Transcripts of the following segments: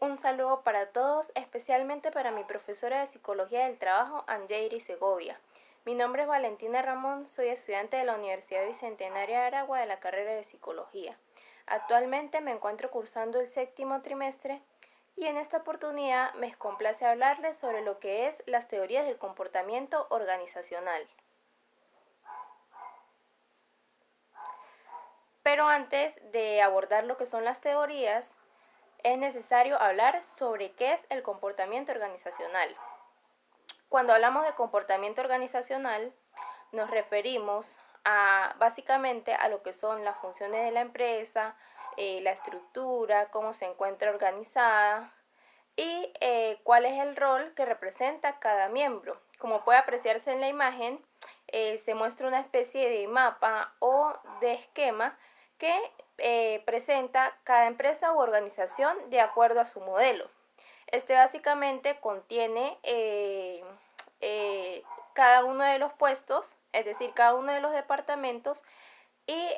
Un saludo para todos, especialmente para mi profesora de Psicología del Trabajo, Angeiri Segovia. Mi nombre es Valentina Ramón, soy estudiante de la Universidad Bicentenaria de Aragua de la carrera de Psicología. Actualmente me encuentro cursando el 7º trimestre y en esta oportunidad me complace hablarles sobre lo que es las teorías del comportamiento organizacional. Pero antes de abordar lo que son las teorías, es necesario hablar sobre qué es el comportamiento organizacional. Cuando hablamos de comportamiento organizacional, nos referimos básicamente a lo que son las funciones de la empresa, la estructura, cómo se encuentra organizada y cuál es el rol que representa cada miembro. Como puede apreciarse en la imagen, se muestra una especie de mapa o de esquema que presenta cada empresa u organización de acuerdo a su modelo. Este básicamente contiene cada uno de los puestos, es decir, cada uno de los departamentos y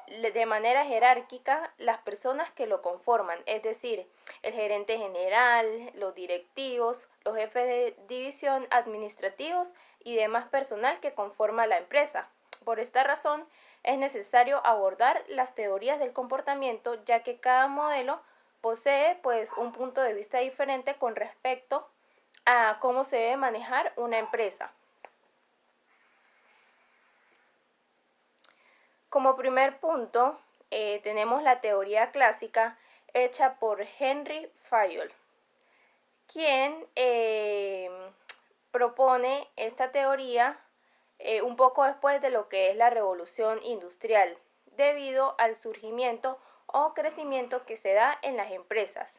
de manera jerárquica las personas que lo conforman, es decir, el gerente general, los directivos, los jefes de división, administrativos y demás personal que conforma la empresa. Por esta razón, es necesario abordar las teorías del comportamiento, ya que cada modelo posee pues un punto de vista diferente con respecto a cómo se debe manejar una empresa. Como primer punto, tenemos la teoría clásica hecha por Henry Fayol, quien propone esta teoría un poco después de lo que es la revolución industrial, debido al surgimiento o crecimiento que se da en las empresas.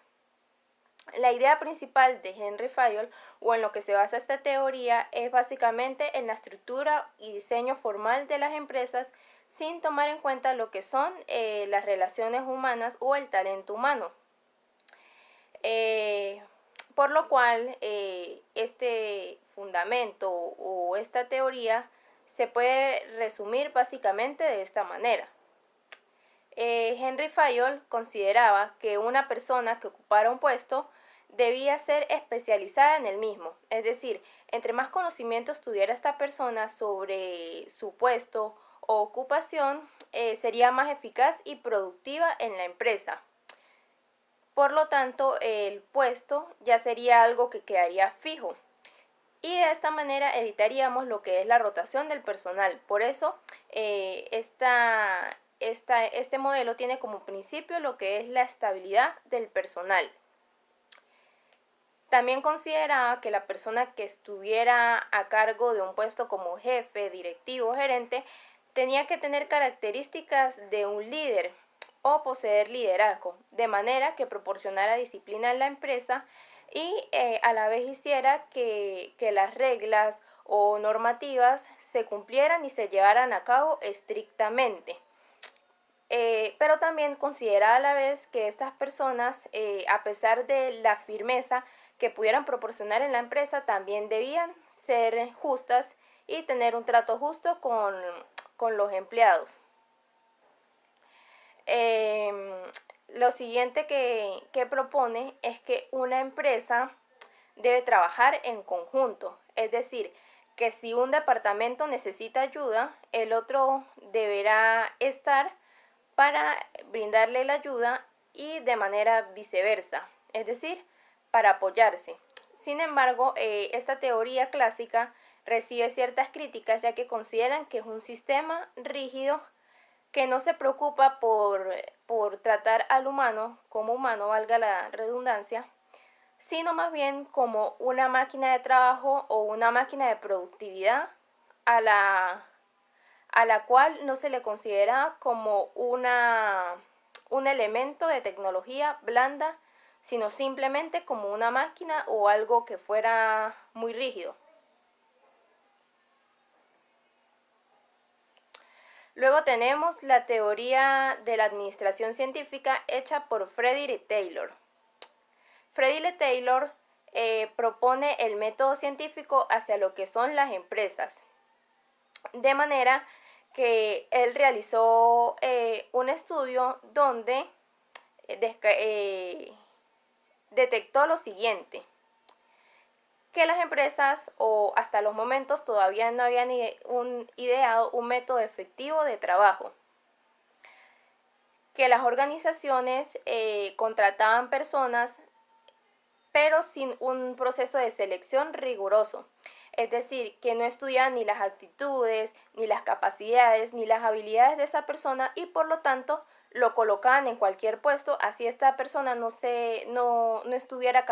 La idea principal de Henry Fayol, o en lo que se basa esta teoría, es básicamente en la estructura y diseño formal de las empresas sin tomar en cuenta lo que son las relaciones humanas o el talento humano. Por lo cual, este fundamento o esta teoría se puede resumir básicamente de esta manera. Henry Fayol consideraba que una persona que ocupara un puesto debía ser especializada en el mismo, es decir, entre más conocimientos tuviera esta persona sobre su puesto o ocupación, sería más eficaz y productiva en la empresa. Por lo tanto, el puesto ya sería algo que quedaría fijo y de esta manera evitaríamos lo que es la rotación del personal. Por eso, este modelo tiene como principio lo que es la estabilidad del personal. También consideraba que la persona que estuviera a cargo de un puesto como jefe, directivo, gerente, tenía que tener características de un líder o poseer liderazgo, de manera que proporcionara disciplina en la empresa y a la vez hiciera que las reglas o normativas se cumplieran y se llevaran a cabo estrictamente. Pero también considera a la vez que estas personas, a pesar de la firmeza que pudieran proporcionar en la empresa, también debían ser justas y tener un trato justo con los empleados. Lo siguiente que propone es que una empresa debe trabajar en conjunto, es decir, que si un departamento necesita ayuda, el otro deberá estar para brindarle la ayuda y de manera viceversa, es decir, para apoyarse. Sin embargo, esta teoría clásica recibe ciertas críticas ya que consideran que es un sistema rígido que no se preocupa por tratar al humano como humano, valga la redundancia, sino más bien como una máquina de trabajo o una máquina de productividad a la cual no se le considera como un elemento de tecnología blanda, sino simplemente como una máquina o algo que fuera muy rígido. Luego tenemos la teoría de la administración científica hecha por Frederick Taylor. Frederick Taylor propone el método científico hacia lo que son las empresas, de manera que él realizó un estudio donde detectó lo siguiente, que las empresas o hasta los momentos todavía no habían ideado un método efectivo de trabajo, que las organizaciones contrataban personas pero sin un proceso de selección riguroso. Es decir, que no estudiaban ni las actitudes, ni las capacidades, ni las habilidades de esa persona y por lo tanto lo colocaban en cualquier puesto, así esta persona no estuviera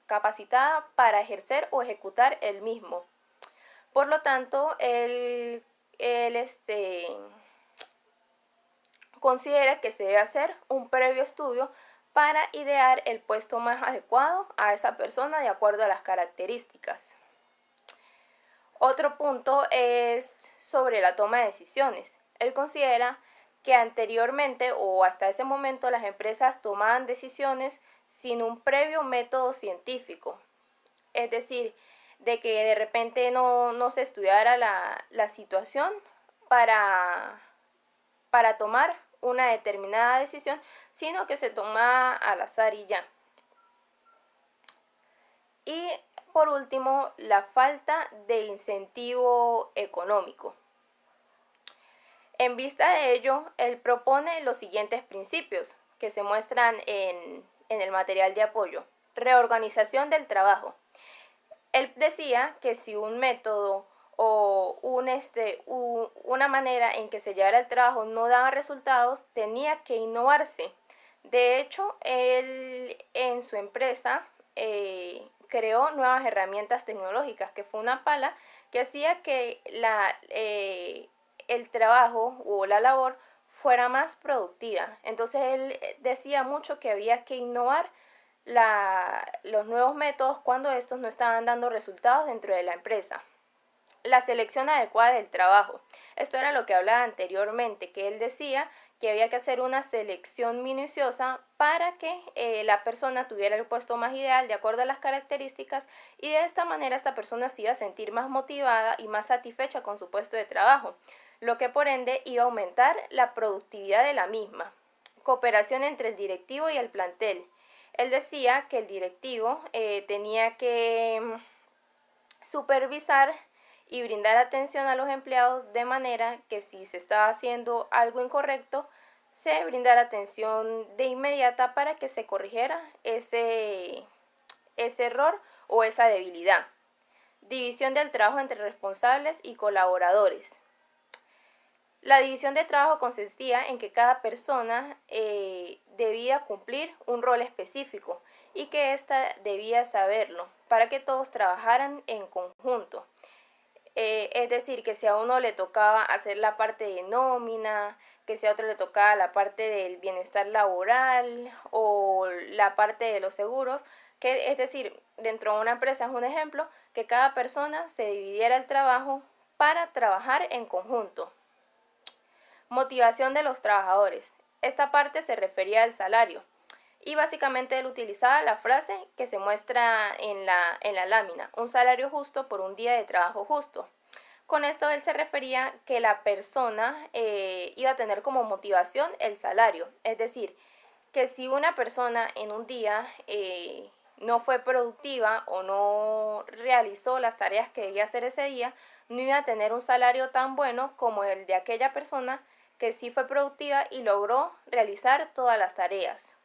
capacitada para ejercer o ejecutar el mismo. Por lo tanto, él considera que se debe hacer un previo estudio para idear el puesto más adecuado a esa persona de acuerdo a las características. Otro punto es sobre la toma de decisiones. Él considera que anteriormente o hasta ese momento las empresas tomaban decisiones sin un previo método científico. Es decir, de que de repente no se estudiara la situación para tomar una determinada decisión, sino que se toma al azar y ya. Y por último, la falta de incentivo económico. En vista de ello, él propone los siguientes principios que se muestran en el material de apoyo. Reorganización del trabajo. Él decía que si un método o una manera en que se llevara el trabajo no daba resultados, tenía que innovarse. De hecho, él en su empresa creó nuevas herramientas tecnológicas, que fue una pala que hacía que el trabajo o la labor fuera más productiva. Entonces él decía mucho que había que innovar los nuevos métodos cuando estos no estaban dando resultados dentro de la empresa. La selección adecuada del trabajo. Esto era lo que hablaba anteriormente, que él decía que había que hacer una selección minuciosa para que la persona tuviera el puesto más ideal de acuerdo a las características y de esta manera esta persona se iba a sentir más motivada y más satisfecha con su puesto de trabajo, lo que por ende iba a aumentar la productividad de la misma. Cooperación entre el directivo y el plantel. Él decía que el directivo tenía que supervisar y brindar atención a los empleados de manera que si se estaba haciendo algo incorrecto, se brindara atención de inmediata para que se corrigiera ese error o esa debilidad. División del trabajo entre responsables y colaboradores. La división de trabajo consistía en que cada persona debía cumplir un rol específico y que ésta debía saberlo para que todos trabajaran en conjunto. Es decir, que si a uno le tocaba hacer la parte de nómina, que si a otro le tocaba la parte del bienestar laboral o la parte de los seguros, que es decir, dentro de una empresa es un ejemplo, que cada persona se dividiera el trabajo para trabajar en conjunto. Motivación de los trabajadores. Esta parte se refería al salario y básicamente él utilizaba la frase que se muestra en la lámina, un salario justo por un día de trabajo justo. Con esto él se refería que la persona iba a tener como motivación el salario, es decir, que si una persona en un día no fue productiva o no realizó las tareas que debía hacer ese día, no iba a tener un salario tan bueno como el de aquella persona que sí fue productiva y logró realizar todas las tareas.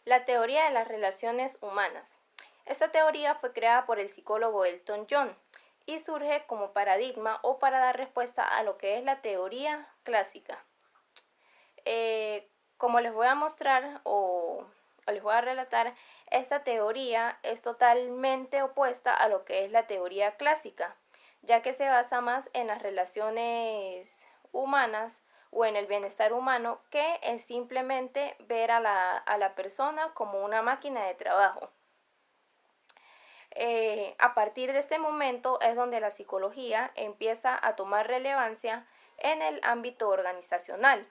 La teoría de las relaciones humanas. Esta teoría fue creada por el psicólogo Elton John y surge como paradigma o para dar respuesta a lo que es la teoría clásica. Como les voy a mostrar o les voy a relatar, esta teoría es totalmente opuesta a lo que es la teoría clásica, ya que se basa más en las relaciones humanas o en el bienestar humano que en simplemente ver a la persona como una máquina de trabajo. A partir de este momento es donde la psicología empieza a tomar relevancia en el ámbito organizacional,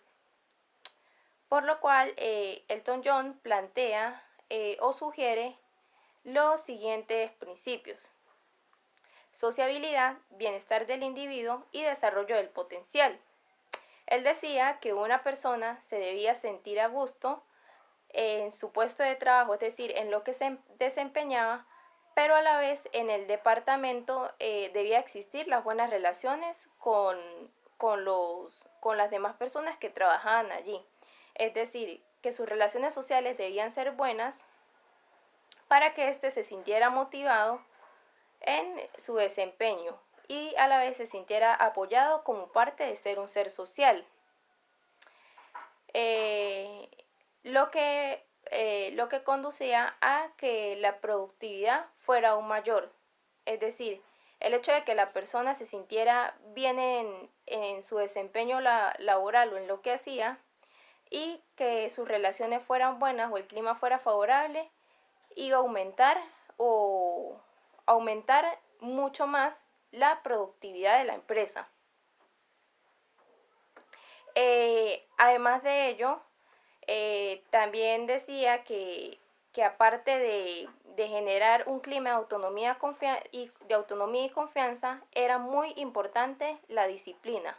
por lo cual Elton John plantea o sugiere los siguientes principios: sociabilidad, bienestar del individuo y desarrollo del potencial. Él decía que una persona se debía sentir a gusto en su puesto de trabajo, es decir, en lo que se desempeñaba, pero a la vez en el departamento debía existir las buenas relaciones con las demás personas que trabajaban allí. Es decir, que sus relaciones sociales debían ser buenas para que éste se sintiera motivado en su desempeño y a la vez se sintiera apoyado como parte de ser un ser social. Eh, lo que conducía a que la productividad fuera aún mayor. Es decir, el hecho de que la persona se sintiera bien en su desempeño laboral o en lo que hacía y que sus relaciones fueran buenas o el clima fuera favorable, iba a aumentar mucho más la productividad de la empresa. Además de ello, también decía que aparte de generar un clima de autonomía y confianza, era muy importante la disciplina.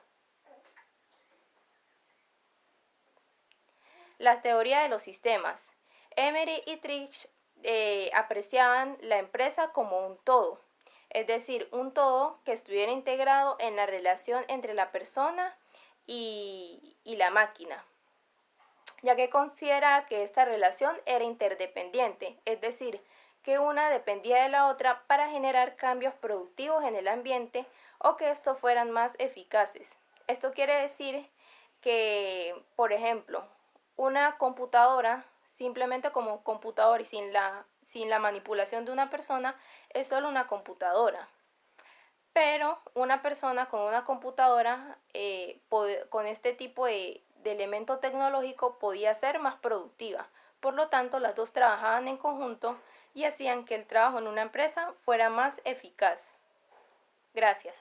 La teoría de los sistemas. Emery y Trich apreciaban la empresa como un todo, es decir, un todo que estuviera integrado en la relación entre la persona y la máquina, ya que considera que esta relación era interdependiente, es decir, que una dependía de la otra para generar cambios productivos en el ambiente o que estos fueran más eficaces. Esto quiere decir que, por ejemplo, una computadora, simplemente como computadora y sin la manipulación de una persona, es solo una computadora. Pero una persona con una computadora, con este tipo de elemento tecnológico, podía ser más productiva. Por lo tanto, las dos trabajaban en conjunto y hacían que el trabajo en una empresa fuera más eficaz. Gracias.